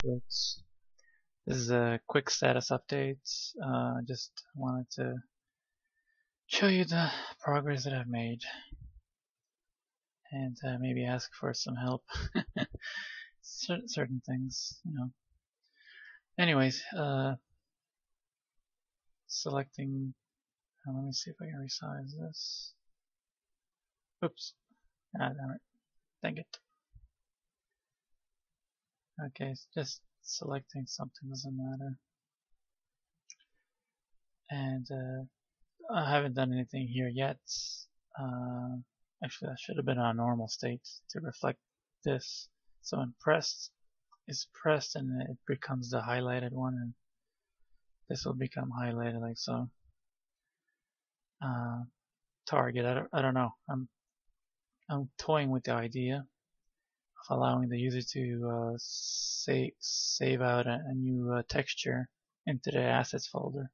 This is a quick status update. Just wanted to show you the progress that I've made and maybe ask for some help. Certain things, you know. Anyways, selecting. Let me see if I can resize this. Oops. Ah, damn it. Dang it. Okay, just selecting something doesn't matter. And I haven't done anything here yet. Actually, that should have been our normal state to reflect this. So when pressed, it's pressed and it becomes the highlighted one, and this will become highlighted like so. Target, I don't know. I'm toying with the idea of allowing the user to save out a new texture into the assets folder.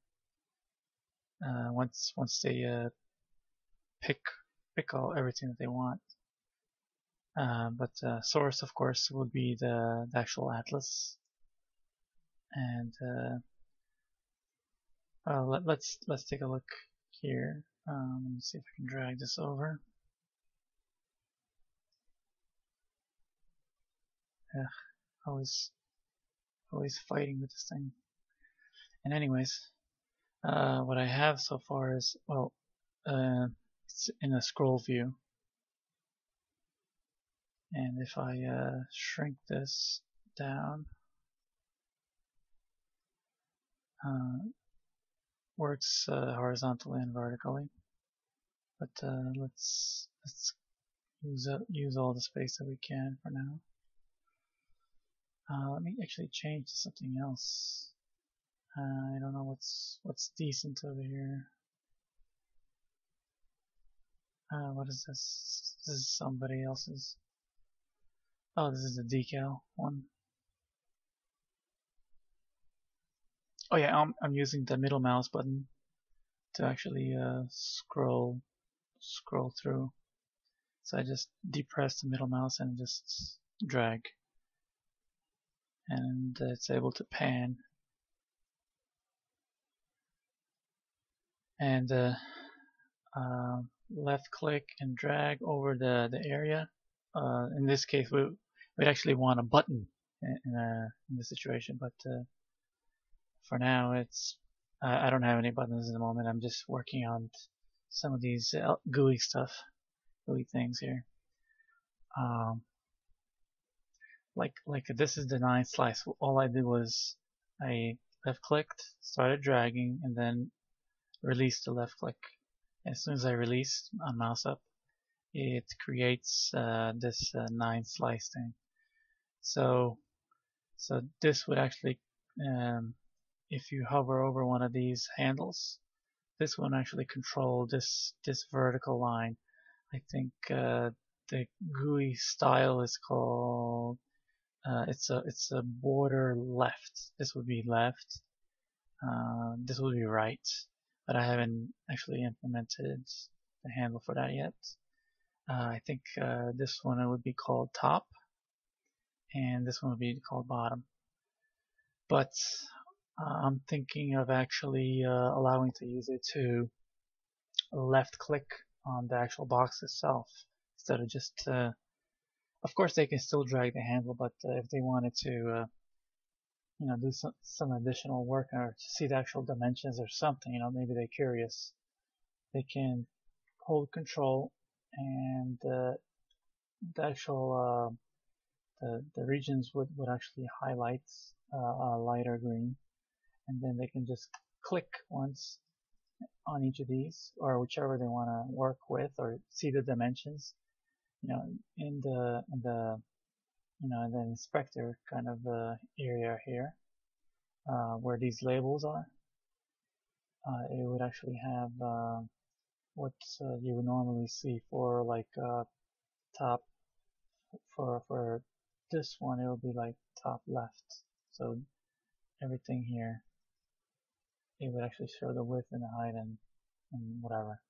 Once they pick everything that they want. But source, of course, would be the actual atlas. And let's take a look here. Let me see if I can drag this over. Ugh, always fighting with this thing. And anyways, what I have so far is, well, it's in a scroll view. And if I shrink this down, works horizontally and vertically. But let's use all the space that we can for now. Let me actually change to something else. I don't know what's decent over here. What is this? This is somebody else's. Oh, this is the decal one. Oh yeah, I'm using the middle mouse button to actually scroll through. So I just depress the middle mouse and just drag, and it's able to pan. And left click and drag over the area. In this case, we'd actually want a button in this situation, but for now, I don't have any buttons at the moment. I'm just working on some of these GUI things here. Like this is the NineSlice. All I did was I left clicked, started dragging, and then released the left click. As soon as I release on mouse up, it creates this NineSlice thing. So this would actually, if you hover over one of these handles, this one actually control this vertical line. I think the GUI style is called it's a border left. This would be left. This would be right. But I haven't actually implemented the handle for that yet. I think this one would be called top, and this one would be called bottom. But I'm thinking of actually allowing the user to left click on the actual box itself instead of just of course they can still drag the handle, but if they wanted to do some additional work or see the actual dimensions or something, maybe they're curious, they can hold control and the actual the regions would actually highlight a lighter green, and then they can just click once on each of these or whichever they want to work with or see the dimensions, in the inspector kind of area here, where these labels are. It would actually have what you would normally see for like top. For this one, it will be like top left. So everything here, it would actually show the width and the height and whatever.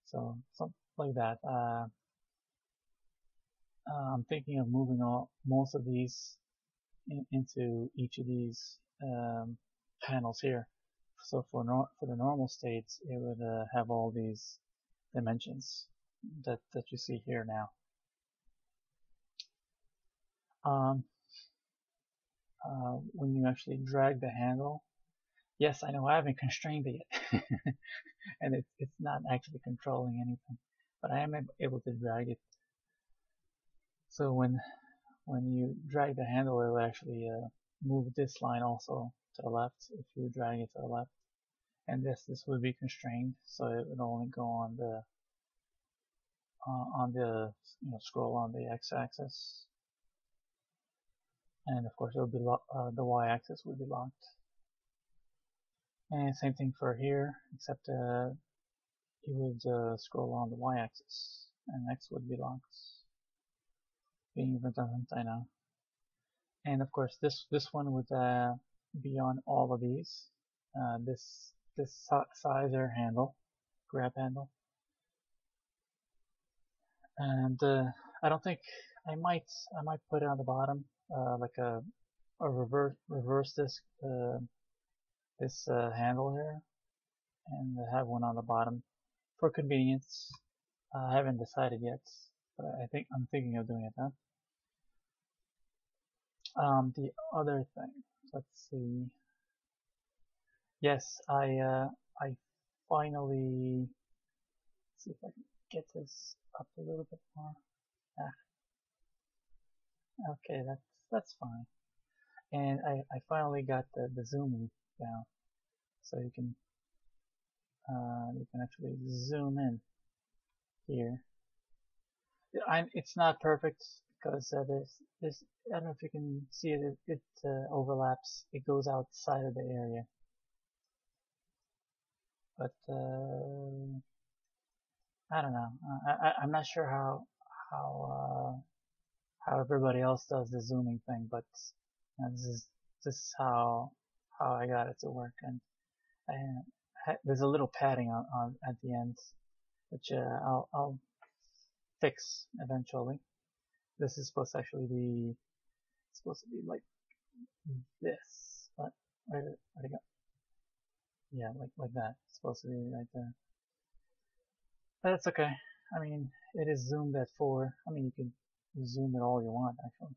So something like that. I'm thinking of moving most of these into each of these panels here. So for the normal states, it would have all these dimensions that you see here now. When you actually drag the handle, yes, I know I haven't constrained it yet, and it's not actually controlling anything, but I am able to drag it. So when you drag the handle, it will actually move this line also to the left if you drag it to the left, and this would be constrained, so it would only go on the scroll on the x-axis, and of course it will be the y-axis would be locked. And same thing for here, except you would scroll on the y-axis, and x would be locked. Being redundant, I know. And of course, this one would be on all of these. This sizer handle, grab handle, and I don't think I might put it on the bottom, like a reverse this handle here, and have one on the bottom for convenience. I haven't decided yet, but I'm thinking of doing it now. The other thing, let's see. Yes, I finally, let's see if I can get this up a little bit more. Okay, that's fine. And I finally got the zooming down, so you can actually zoom in here. It's not perfect because there's I don't know if you can see it. It overlaps. It goes outside of the area. But I don't know. I'm not sure how everybody else does the zooming thing, but this is how I got it to work. And there's a little padding on at the end, which I'll fix eventually. This is supposed to actually be like this, but where'd it go? Yeah, like that. It's supposed to be right there. But that's okay. I mean, it is zoomed at 4. I mean, you can zoom it all you want actually,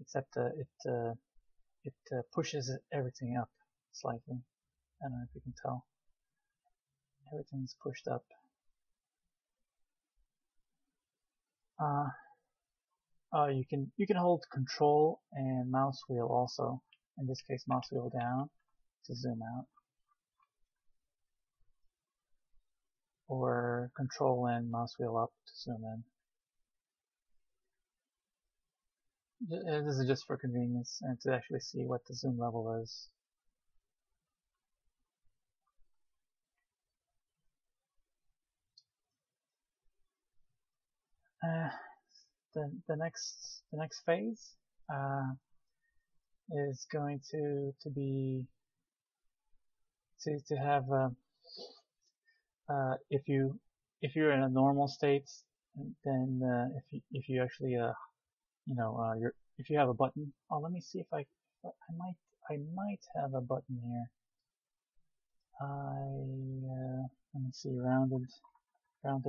except it pushes everything up slightly. I don't know if you can tell. Everything's pushed up. You can hold Control and mouse wheel also. In this case, mouse wheel down to zoom out, or Control and mouse wheel up to zoom in. This is just for convenience and to actually see what the zoom level is. The next phase is going to be to have if you're in a normal state, then if you actually if you have a button. Oh, let me see if I might have a button here. Let me see, rounded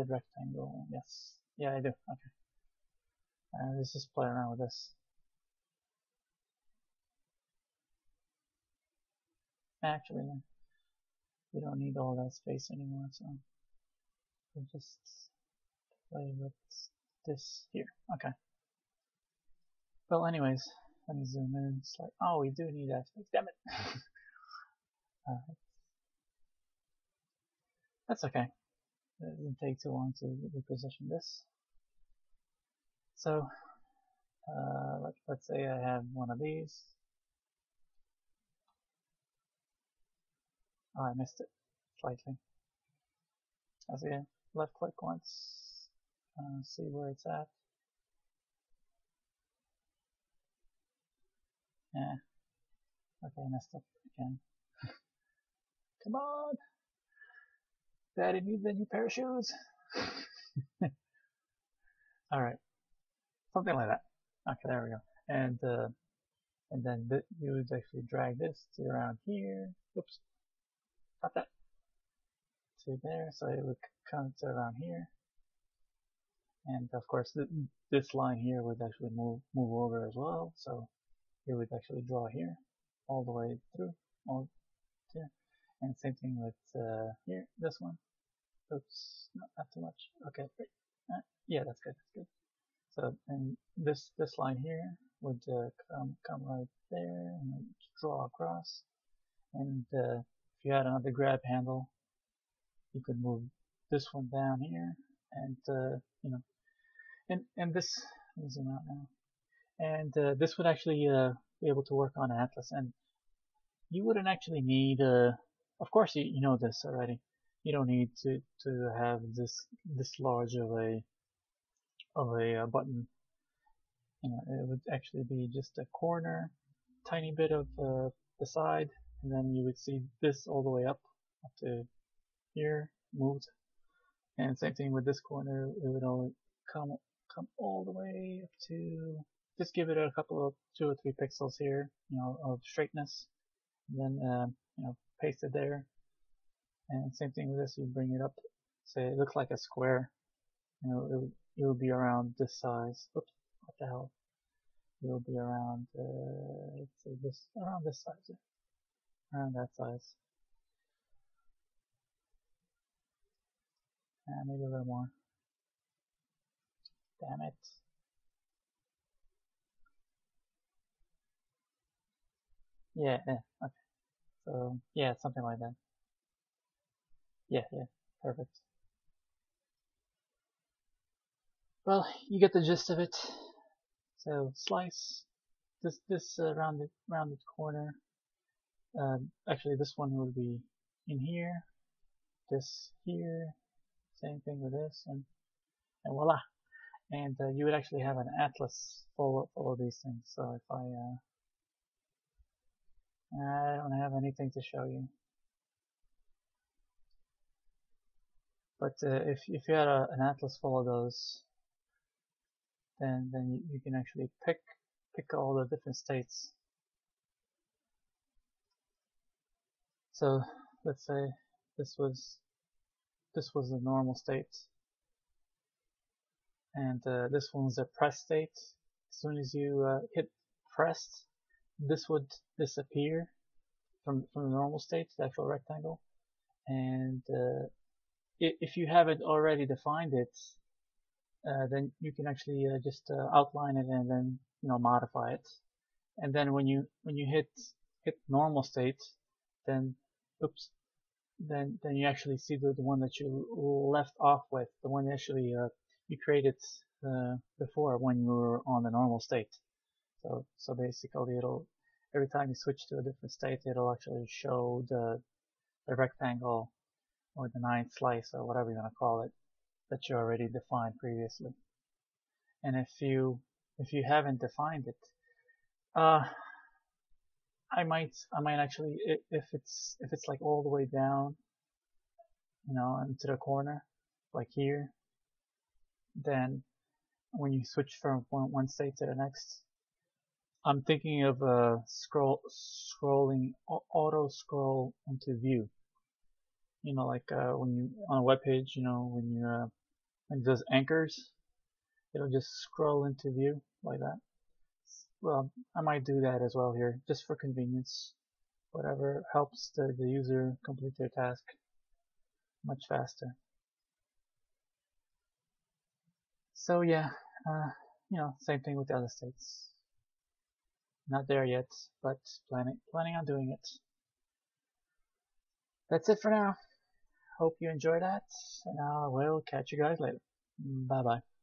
rectangle. Yes, yeah, I do. Okay. Let's just play around with this. Actually, we don't need all that space anymore, so we'll just play with this here. Okay. Well, anyways, let me zoom in. It's like, oh, we do need that space. Damn it. That's okay. It didn't take too long to reposition this. So, let's say I have one of these. Oh, I missed it slightly. As again, left click once, see where it's at. Yeah. Okay, I messed up again. Come on! Daddy needs a new pair of shoes! Alright. Something like that. Okay, there we go. And and then you would actually drag this to around here. Oops, not that. To there, so it would come to around here, and of course this line here would actually move over as well. So it would actually draw here, all the way through, all here, and same thing with here, this one. Oops, not too much. Okay, great. Yeah, that's good. That's good. So, and this line here would come right there and draw across. And if you had another grab handle, you could move this one down here, and you know, and this, let me zoom out now. And this would actually be able to work on Atlas, and you wouldn't actually need. Of course, you know this already. You don't need to have this large of a button. You know, it would actually be just a corner, tiny bit of the side, and then you would see this all the way up to here, moved. And same thing with this corner, it would only come all the way up to, just give it a couple of 2 or 3 pixels here, you know, of straightness, and then you know, paste it there. And same thing with this, you bring it up, say it looks like a square, you know, it will be around this size. Oops, what the hell? It will be around, let's say this, around this size, around that size. And maybe a little more. Damn it. Yeah, okay. So, yeah, something like that. Yeah, perfect. Well, you get the gist of it. So, slice this rounded corner. Actually, this one will be in here. This here. Same thing with this, and voila. And you would actually have an atlas full of these things. So if I don't have anything to show you, but if you had an atlas full of those, then you can actually pick all the different states. So let's say this was the normal state, and this one's a press state. As soon as you hit press, this would disappear from the normal state, the actual rectangle. And if you haven't already defined it, then you can actually just outline it and then, you know, modify it. And then when you hit normal state, then oops, then you actually see the one that you left off with, the one actually you created before when you were on the normal state. So basically, it'll, every time you switch to a different state, it'll actually show the rectangle or the NineSlice or whatever you want to call it that you already defined previously. And if you haven't defined it, I might actually, if it's like all the way down, you know, into the corner, like here, then when you switch from one state to the next, I'm thinking of scrolling, auto scroll into view. You know, like when you on a web page, you know, when it does anchors, it'll just scroll into view like that. Well, I might do that as well here, just for convenience. Whatever helps the user complete their task much faster. So yeah, you know, same thing with the other states. Not there yet, but planning on doing it. That's it for now. Hope you enjoy that, and I will catch you guys later. Bye bye.